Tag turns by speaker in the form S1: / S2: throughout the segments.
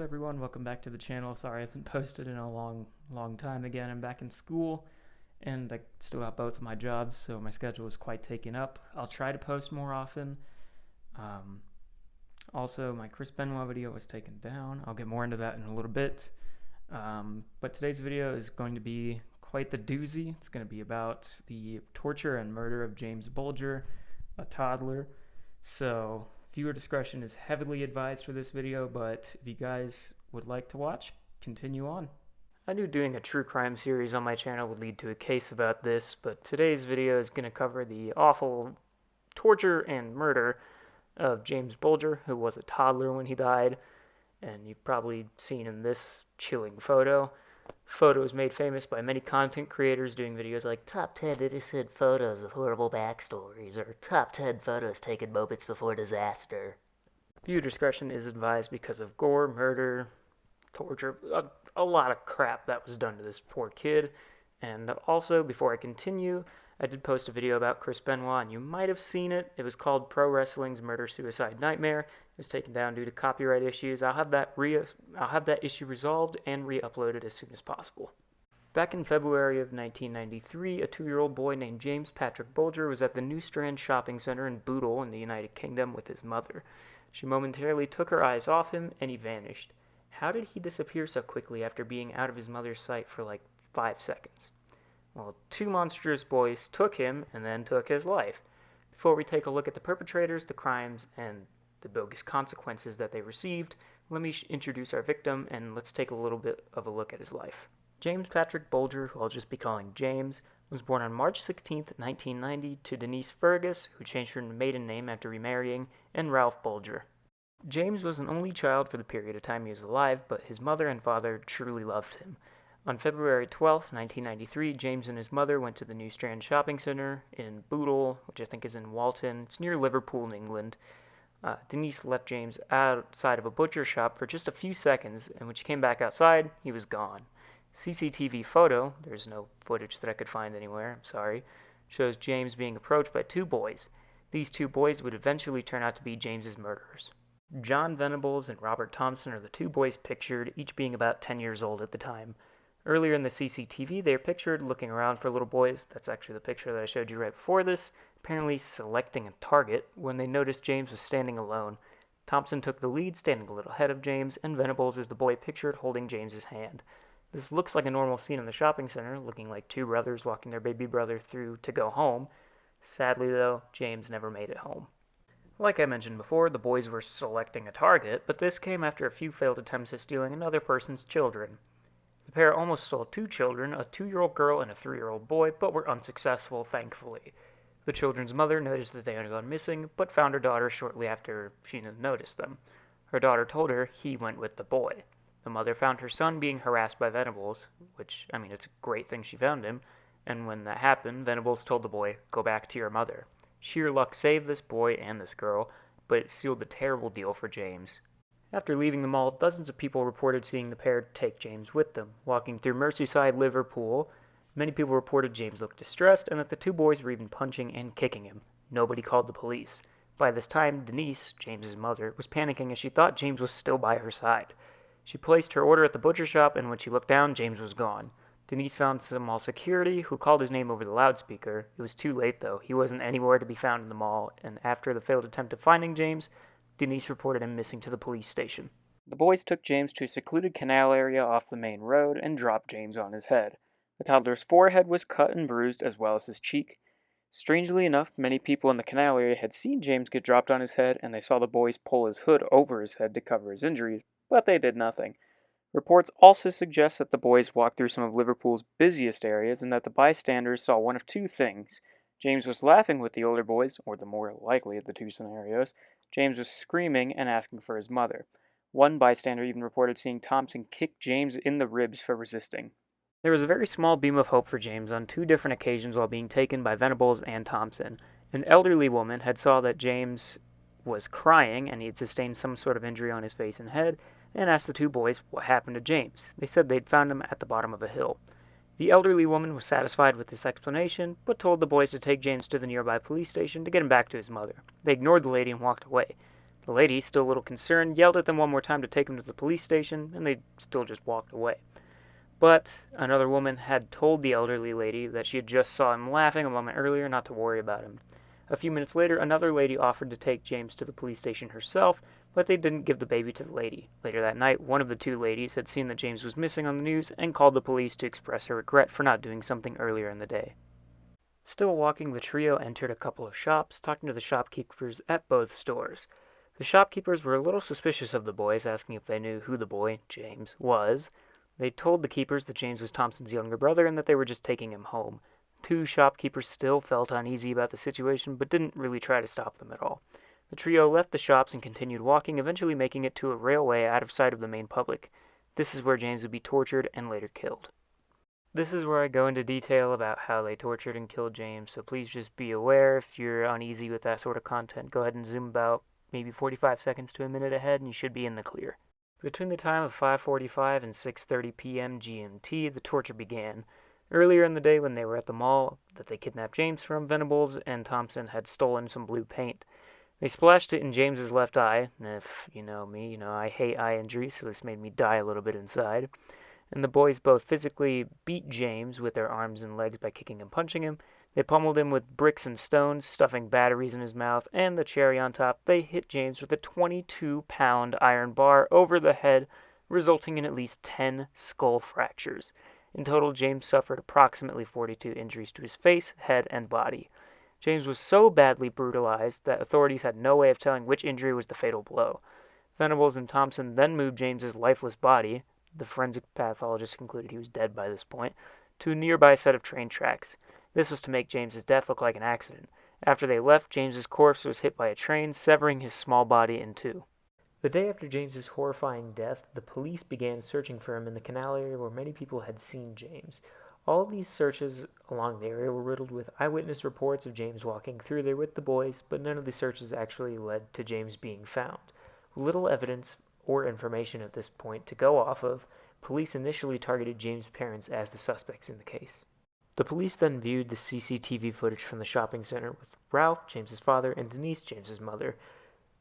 S1: up, everyone? Welcome back to the channel. Sorry I haven't posted in a long time again. I'm back in school and I still got both of my jobs, so my schedule is quite taken up. I'll try to post more often. Also, my Chris Benoit video was taken down. I'll get more into that in a little bit. But today's video is going to be quite the doozy. It's going to be about the torture and murder of James Bulger, a toddler. So viewer discretion is heavily advised for this video, but if you guys would like to watch, continue on. I knew doing a true crime series on my channel would lead to a case about this, but today's video is going to cover the awful torture and murder of James Bulger, who was a toddler when he died, and you've probably seen in this chilling photo. Photo is made famous by many content creators doing videos like Top 10 innocent photos with horrible backstories, or Top 10 photos taken moments before disaster. Viewer discretion is advised because of gore, murder, torture, a lot of crap that was done to this poor kid. And also, before I continue, I did post a video about Chris Benoit, and you might have seen it. It was called Pro Wrestling's Murder-Suicide Nightmare. It was taken down due to copyright issues. I'll have that issue resolved and re-uploaded as soon as possible. Back in February of 1993, a 2-year-old boy named James Patrick Bulger was at the New Strand Shopping Center in Bootle in the United Kingdom with his mother. She momentarily took her eyes off him, and he vanished. How did he disappear so quickly after being out of his mother's sight for like 5 seconds? Well, 2 monstrous boys took him and then took his life. Before we take a look at the perpetrators, the crimes, and the bogus consequences that they received, let me introduce our victim, and let's take a little bit of a look at his life. James Patrick Bulger, who I'll just be calling James, was born on March 16, 1990, to Denise Fergus, who changed her maiden name after remarrying, and Ralph Bulger. James was an only child for the period of time he was alive, but his mother and father truly loved him. On February 12, 1993, James and his mother went to the New Strand Shopping Center in Bootle, which I think is in Walton. It's near Liverpool in England. Denise left James outside of a butcher shop for just a few seconds, and when she came back outside, he was gone. CCTV photo, there's no footage that I could find anywhere, I'm sorry, shows James being approached by 2 boys. These 2 boys would eventually turn out to be James's murderers. John Venables and Robert Thompson are the 2 boys pictured, each being about 10 years old at the time. Earlier in the CCTV, they are pictured looking around for little boys. That's actually the picture that I showed you right before this, apparently selecting a target when they noticed James was standing alone. Thompson took the lead, standing a little ahead of James, and Venables is the boy pictured holding James's hand. This looks like a normal scene in the shopping center, looking like 2 brothers walking their baby brother through to go home. Sadly, though, James never made it home. Like I mentioned before, the boys were selecting a target, but this came after a few failed attempts at stealing another person's children. The pair almost stole 2 children, a 2-year-old girl and a 3-year-old boy, but were unsuccessful, thankfully. The children's mother noticed that they had gone missing, but found her daughter shortly after she noticed them. Her daughter told her he went with the boy. The mother found her son being harassed by Venables, which, it's a great thing she found him, and when that happened, Venables told the boy, "Go back to your mother." Sheer luck saved this boy and this girl, but it sealed the terrible deal for James. After leaving the mall, dozens of people reported seeing the pair take James with them. Walking through Merseyside, Liverpool, many people reported James looked distressed and that the 2 boys were even punching and kicking him. Nobody called the police. By this time, Denise, James's mother, was panicking as she thought James was still by her side. She placed her order at the butcher shop, and when she looked down, James was gone. Denise found some mall security, who called his name over the loudspeaker. It was too late, though. He wasn't anywhere to be found in the mall, and after the failed attempt at finding James, Denise reported him missing to the police station. The boys took James to a secluded canal area off the main road and dropped James on his head. The toddler's forehead was cut and bruised, as well as his cheek. Strangely enough, many people in the canal area had seen James get dropped on his head, and they saw the boys pull his hood over his head to cover his injuries, but they did nothing. Reports also suggest that the boys walked through some of Liverpool's busiest areas and that the bystanders saw one of 2 things. James was laughing with the older boys, or the more likely of the 2 scenarios. James was screaming and asking for his mother. One bystander even reported seeing Thompson kick James in the ribs for resisting. There was a very small beam of hope for James on 2 different occasions while being taken by Venables and Thompson. An elderly woman had saw that James was crying and he had sustained some sort of injury on his face and head, and asked the 2 boys what happened to James. They said they'd found him at the bottom of a hill. The elderly woman was satisfied with this explanation, but told the boys to take James to the nearby police station to get him back to his mother. They ignored the lady and walked away. The lady, still a little concerned, yelled at them one more time to take him to the police station, and they still just walked away. But another woman had told the elderly lady that she had just saw him laughing a moment earlier, not to worry about him. A few minutes later, another lady offered to take James to the police station herself, but they didn't give the baby to the lady. Later that night, one of the two ladies had seen that James was missing on the news and called the police to express her regret for not doing something earlier in the day. Still walking, the trio entered a couple of shops, talking to the shopkeepers at both stores. The shopkeepers were a little suspicious of the boys, asking if they knew who the boy, James, was. They told the keepers that James was Thompson's younger brother and that they were just taking him home. Two shopkeepers still felt uneasy about the situation, but didn't really try to stop them at all. The trio left the shops and continued walking, eventually making it to a railway out of sight of the main public. This is where James would be tortured and later killed. This is where I go into detail about how they tortured and killed James, so please just be aware if you're uneasy with that sort of content. Go ahead and zoom about maybe 45 seconds to a minute ahead and you should be in the clear. Between the time of 5:45 and 6:30 p.m. GMT, the torture began. Earlier in the day when they were at the mall that they kidnapped James from, Venables and Thompson had stolen some blue paint. They splashed it in James's left eye, and if you know me, I hate eye injuries, so this made me die a little bit inside. And the boys both physically beat James with their arms and legs by kicking and punching him. They pummeled him with bricks and stones, stuffing batteries in his mouth, and the cherry on top, they hit James with a 22-pound iron bar over the head, resulting in at least 10 skull fractures. In total, James suffered approximately 42 injuries to his face, head, and body. James was so badly brutalized that authorities had no way of telling which injury was the fatal blow. Venables and Thompson then moved James's lifeless body, the forensic pathologist concluded he was dead by this point, to a nearby set of train tracks. This was to make James's death look like an accident. After they left, James's corpse was hit by a train, severing his small body in two. The day after James's horrifying death, the police began searching for him in the canal area where many people had seen James. All of these searches along the area were riddled with eyewitness reports of James walking through there with the boys, but none of the searches actually led to James being found. With little evidence or information at this point to go off of, police initially targeted James' parents as the suspects in the case. The police then viewed the CCTV footage from the shopping center with Ralph, James's father, and Denise, James's mother,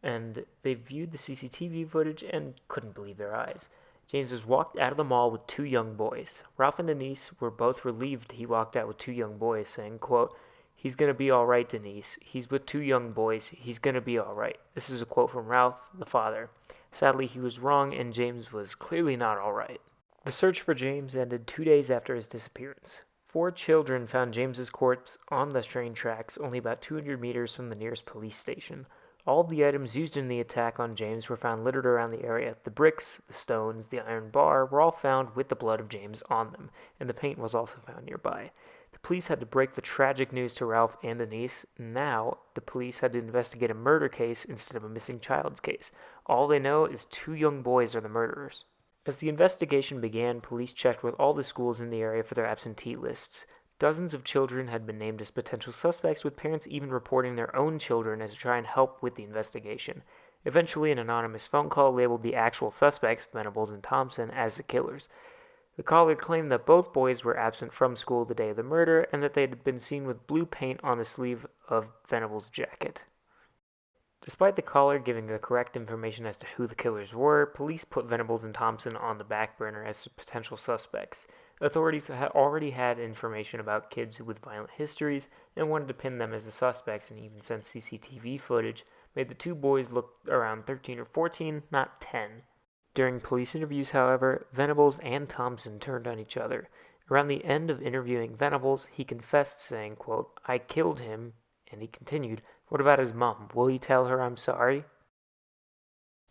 S1: and they viewed the CCTV footage and couldn't believe their eyes. James was walked out of the mall with two young boys. Ralph and Denise were both relieved he walked out with two young boys, saying, quote, "He's gonna be alright, Denise. He's with two young boys. He's gonna be alright." This is a quote from Ralph, the father. Sadly, he was wrong, and James was clearly not alright. The search for James ended 2 days after his disappearance. 4 children found James's corpse on the train tracks, only about 200 meters from the nearest police station. All of the items used in the attack on James were found littered around the area. The bricks, the stones, the iron bar were all found with the blood of James on them, and the paint was also found nearby. The police had to break the tragic news to Ralph and Denise. Now, the police had to investigate a murder case instead of a missing child's case. All they know is 2 young boys are the murderers. As the investigation began, police checked with all the schools in the area for their absentee lists. Dozens of children had been named as potential suspects, with parents even reporting their own children to try and help with the investigation. Eventually, an anonymous phone call labeled the actual suspects, Venables and Thompson, as the killers. The caller claimed that both boys were absent from school the day of the murder and that they had been seen with blue paint on the sleeve of Venables' jacket. Despite the caller giving the correct information as to who the killers were, police put Venables and Thompson on the back burner as potential suspects. Authorities had already had information about kids with violent histories and wanted to pin them as the suspects, and even since CCTV footage made the 2 boys look around 13 or 14, not 10. During police interviews, however, Venables and Thompson turned on each other. Around the end of interviewing Venables, he confessed, saying, quote, "I killed him," and he continued, "What about his mom? Will you tell her I'm sorry?"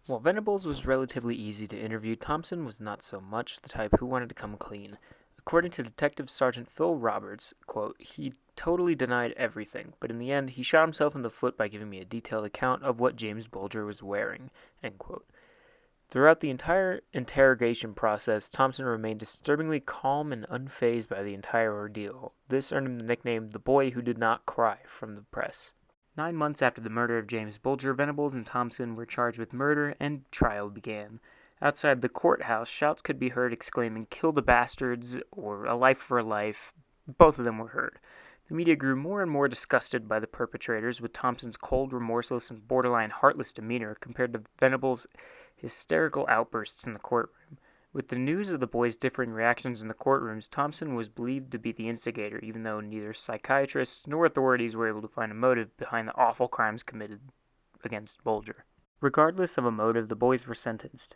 S1: While Venables was relatively easy to interview, Thompson was not so much, the type who wanted to come clean. According to Detective Sergeant Phil Roberts, quote, "He totally denied everything, but in the end, he shot himself in the foot by giving me a detailed account of what James Bulger was wearing," end quote. Throughout the entire interrogation process, Thompson remained disturbingly calm and unfazed by the entire ordeal. This earned him the nickname "the boy who did not cry" from the press. 9 months after the murder of James Bulger, Venables and Thompson were charged with murder, and trial began. Outside the courthouse, shouts could be heard exclaiming, "Kill the bastards," or "A life for a life." Both of them were heard. The media grew more and more disgusted by the perpetrators, with Thompson's cold, remorseless, and borderline heartless demeanor compared to Venable's hysterical outbursts in the courtroom. With the news of the boys' differing reactions in the courtrooms, Thompson was believed to be the instigator, even though neither psychiatrists nor authorities were able to find a motive behind the awful crimes committed against Bulger. Regardless of a motive, the boys were sentenced.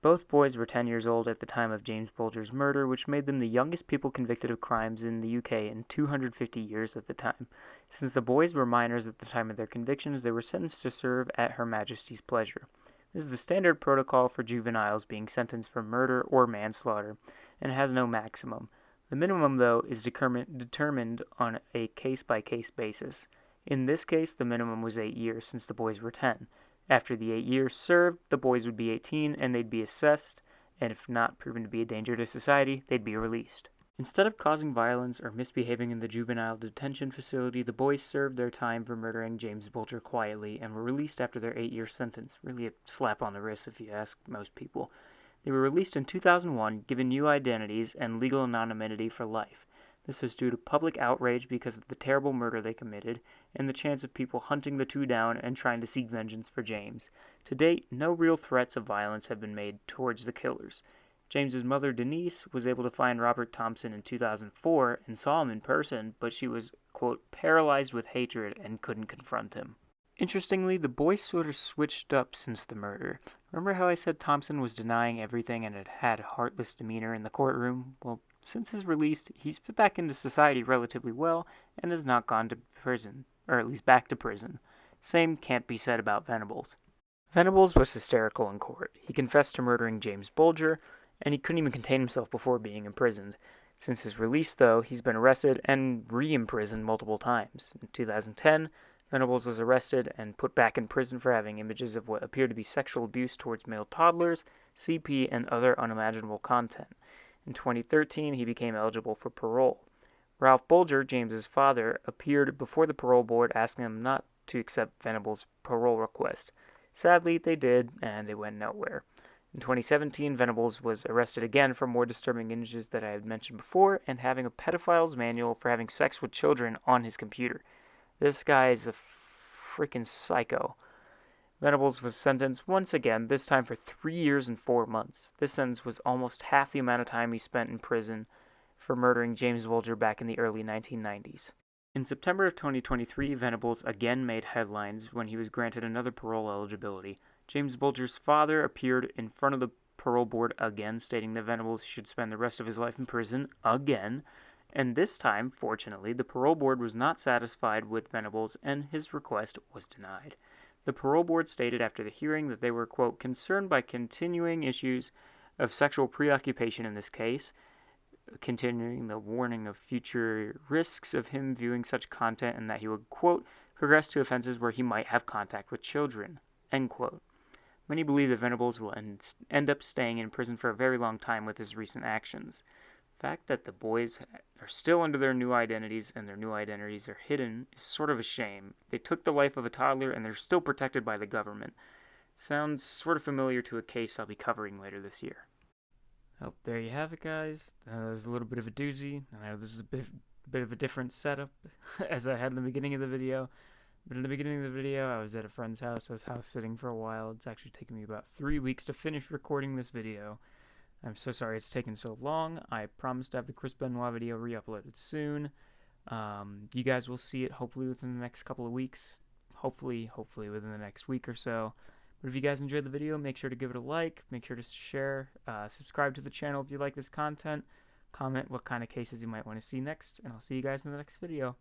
S1: Both boys were 10 years old at the time of James Bulger's murder, which made them the youngest people convicted of crimes in the UK in 250 years at the time. Since the boys were minors at the time of their convictions, they were sentenced to serve at Her Majesty's pleasure. This is the standard protocol for juveniles being sentenced for murder or manslaughter, and has no maximum. The minimum, though, is determined on a case-by-case basis. In this case, the minimum was 8 years, since the boys were 10. After the 8 years served, the boys would be 18 and they'd be assessed, and if not proven to be a danger to society, they'd be released. Instead of causing violence or misbehaving in the juvenile detention facility, the boys served their time for murdering James Bulger quietly and were released after their 8-year sentence. Really a slap on the wrist if you ask most people. They were released in 2001, given new identities and legal anonymity for life. This was due to public outrage because of the terrible murder they committed, and the chance of people hunting the two down and trying to seek vengeance for James. To date, no real threats of violence have been made towards the killers. James's mother, Denise, was able to find Robert Thompson in 2004 and saw him in person, but she was, quote, paralyzed with hatred and couldn't confront him. Interestingly, the boys sort of switched up since the murder. Remember how I said Thompson was denying everything and had heartless demeanor in the courtroom? Well, since his release, he's fit back into society relatively well and has not gone to prison, or at least back to prison. Same can't be said about Venables. Venables was hysterical in court. He confessed to murdering James Bulger, and he couldn't even contain himself before being imprisoned. Since his release, though, he's been arrested and re-imprisoned multiple times. In 2010, Venables was arrested and put back in prison for having images of what appeared to be sexual abuse towards male toddlers, CP, and other unimaginable content. In 2013, he became eligible for parole. Ralph Bulger, James's father, appeared before the parole board asking him not to accept Venables' parole request. Sadly, they did, and it went nowhere. In 2017, Venables was arrested again for more disturbing images that I had mentioned before and having a pedophile's manual for having sex with children on his computer. This guy is a freaking psycho. Venables was sentenced once again, this time for 3 years and 4 months. This sentence was almost half the amount of time he spent in prison for murdering James Bulger back in the early 1990s. In September of 2023, Venables again made headlines when he was granted another parole eligibility. James Bulger's father appeared in front of the parole board again, stating that Venables should spend the rest of his life in prison again. And this time, fortunately, the parole board was not satisfied with Venables and his request was denied. The parole board stated after the hearing that they were, quote, concerned by continuing issues of sexual preoccupation in this case, continuing the warning of future risks of him viewing such content and that he would, quote, progress to offenses where he might have contact with children, end quote. Many believe that Venables will end up staying in prison for a very long time with his recent actions. The fact that the boys are still under their new identities and their new identities are hidden is sort of a shame. They took the life of a toddler and they're still protected by the government. Sounds sort of familiar to a case I'll be covering later this year. Well, there you have it, guys. There's a little bit of a doozy. I know this is a bit of a different setup as I had in the beginning of the video. But in the beginning of the video, I was at a friend's house. I was house sitting for a while. It's actually taken me about 3 weeks to finish recording this video. I'm so sorry it's taken so long. I promise to have the Chris Benoit video re-uploaded soon. You guys will see it hopefully within the next couple of weeks. Hopefully within the next week or so. But if you guys enjoyed the video, make sure to give it a like. Make sure to share. Subscribe to the channel if you like this content. Comment what kind of cases you might want to see next. And I'll see you guys in the next video.